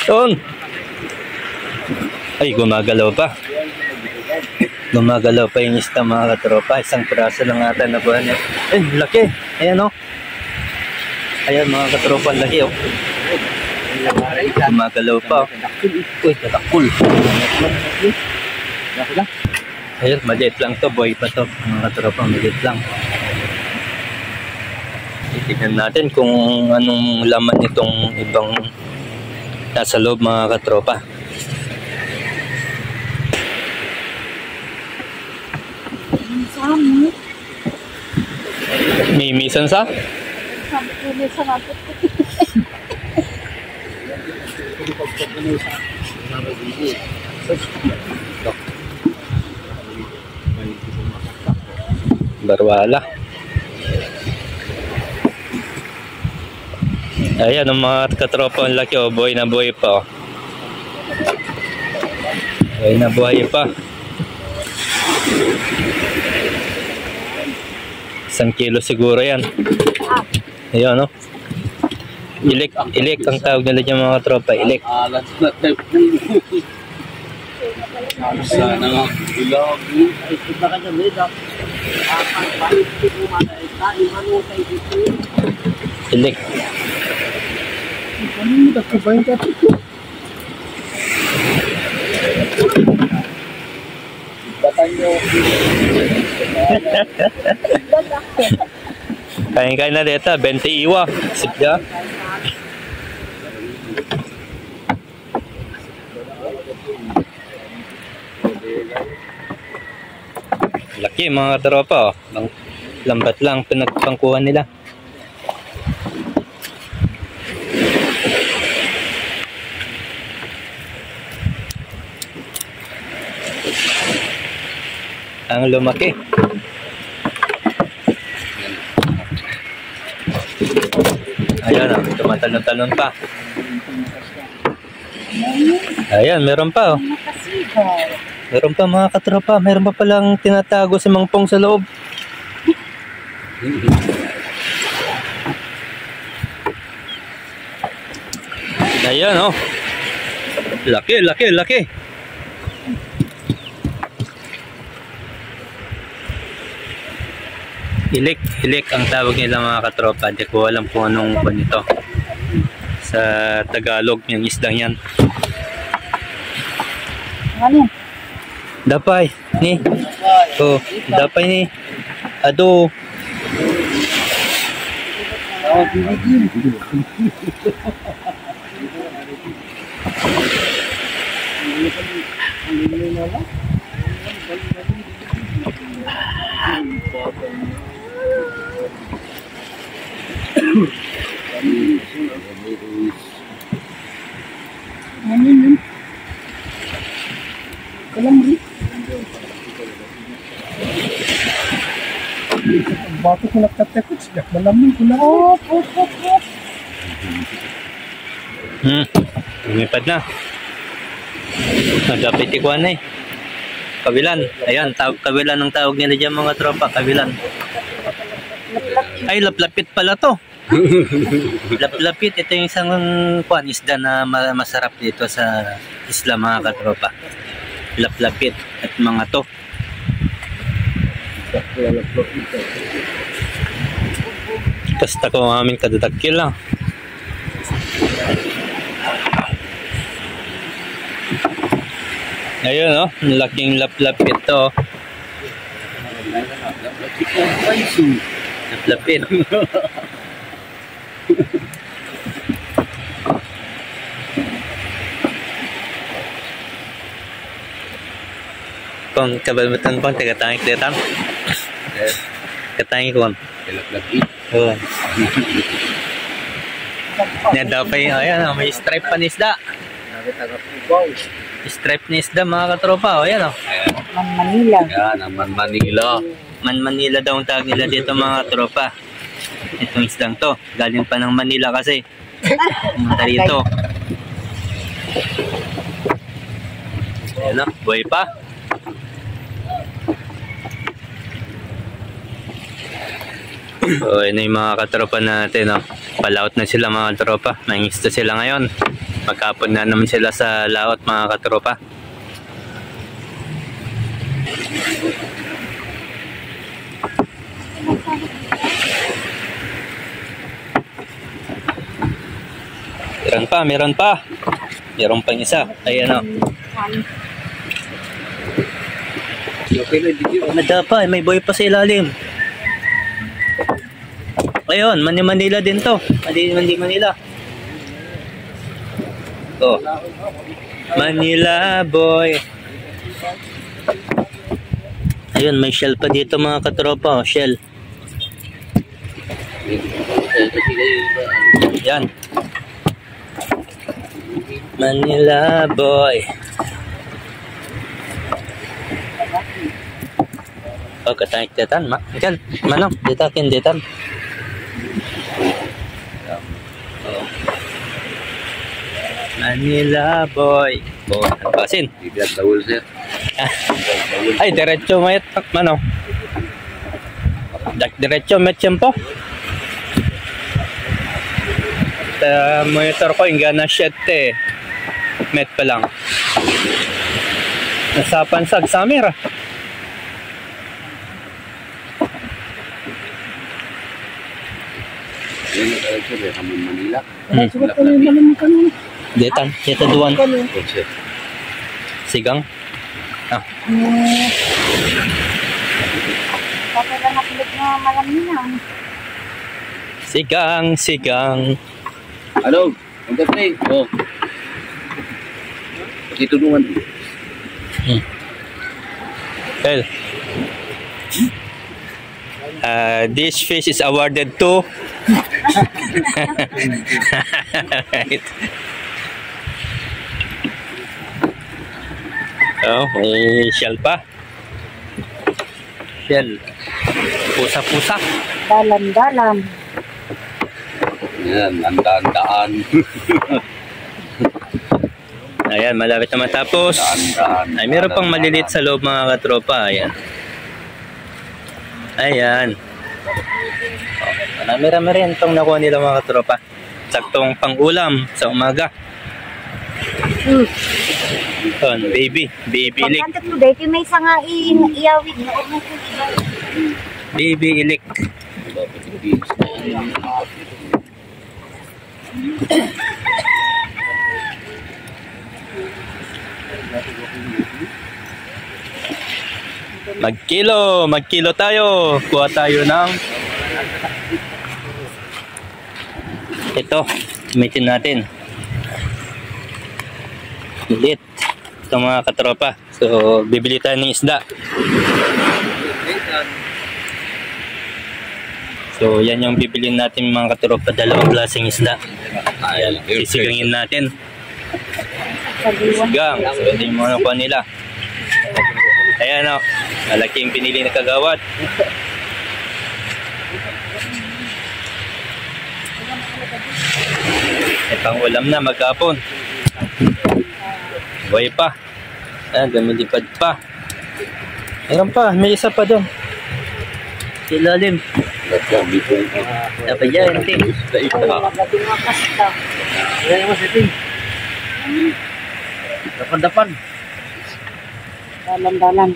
Doon. Ay, gumagalaw pa. Gumagalaw pa yung isda mga katropa. Isang piraso lang ata na buwan niya. Ay, laki. Ayan o. Ayan mga katropa, laki o. Gumagalaw pa o. Uy, natakul. Ayan, maliit lang to. Boy pa to. Mga katropa, maliit lang. Titignan natin kung anong laman itong ibang nasa loob mga katropa. Mimisan sa? Barwala. Ayan ang mga katropa, ang laki o. Buhay na buhay pa o. Buhay na buhay pa. 1 kilo siguro yan. Ayan o. Ilik ang tawag nila dyan mga katropa. Ilik. Ilik. Kain-kain na dito, 20 iwa. Sipya. Laki mga tropa, oh. Lambat lang pinagpangkuhan nila. Ang lumaki. Ayan o, tumatalon-talon pa. Ayan, meron pa o. Meron pa mga katropa. Meron pa palang tinatago si Mang Pong sa loob. Ayan o. Laki, laki, laki. Ilik ang tawag nila mga katropa. Hindi ko alam kung anong po nito sa Tagalog yung isdang yan. Ano? Dapay ni. Oh, dapay ni. Ado. Bato ko nagtatakot siya. Malamig ko na. Lumipad na. Dapat ikuan na eh. Kabilan. Ayan, kabilan ng tawag nila dyan mga tropa. Kabilan. Ay, laplapit pala to. Laplapit. Ito yung isang isda na masarap dito sa isla mga katropa. Laplapit at mga to. Basta ko ang aming kadadagkil lang. Ayun o, laking laplapit to. Laplapit. Kung kabalmatan ko, tagatangik detang. Katangik ko. Laplapit. Oo. Nada pa yung, ayan, may stripe pa ni isda. Stripe ni isda mga katropa, o yan o. Man Manila. Yan, ang Man Manila. Man Manila daw ang tawag nila dito mga katropa. Itong isdang to, galing pa ng Manila kasi. Pumunta rito. Ayan o, buhay pa. O, yun na yung mga katropa natin, no? Palaut na sila mga katropa. Nangista sila ngayon. Magkapon na naman sila sa laot mga katropa. Meron pa. Meron pang isa. Ayan o. Ada pa, may boy pa sa ilalim. Ayun, Manila din to. Manila. Oh. Manila boy. Ayun, may shell pa dito mga katropa. Oh, shell. Yan. Manila boy. Oh, kataik detan, mak. Kan, mana? Detakin detan. Oh. Manila boy. Oh, pasin. Bibiyak tawul sir. Ay, diretso mayat mano. Diretso met po. Monitor ko hingga na 7 met pa lang. Nasa pansag sa amira. Yan ang sir, Hamon Manila. Detan, kita duan. Sigang. Ah. Kapag napilit na malaminan. Sigang. Ano? Ang gapre? Oh. Pakitulungan. Well, this fish is awarded to right. Oh, may shell pa. Shell. Pusa. Dalam. Yan, daan. Ayan, malapit na matapos. Ay, meron pang maliliit sa loob mga katropa. Ayan. Marami rin itong nakuha nila mga katropa. Saktong pang-ulam sa umaga. Baby ilik. Pagkantak mo dahil may sanga iyawid na o Baby ilik. Magkilo tayo. Kuha tayo ng ito, gamitin natin. Ulit. Ito mga katropa. So, bibili tayo ng isda. So, yan yung bibilin natin mga katropa. Dalawang klaseng isda. Ayan, sisigangin natin. Sigang. So, ito yung mga kuha nila. Ayan o. Malaki yung pinili na kagawad. Pang ulam na maghapon. Buhay pa. Ayan, gamilipad pa. Meron pa, may isa pa doon. Ilalim. Dapat yan, ting. Dalan.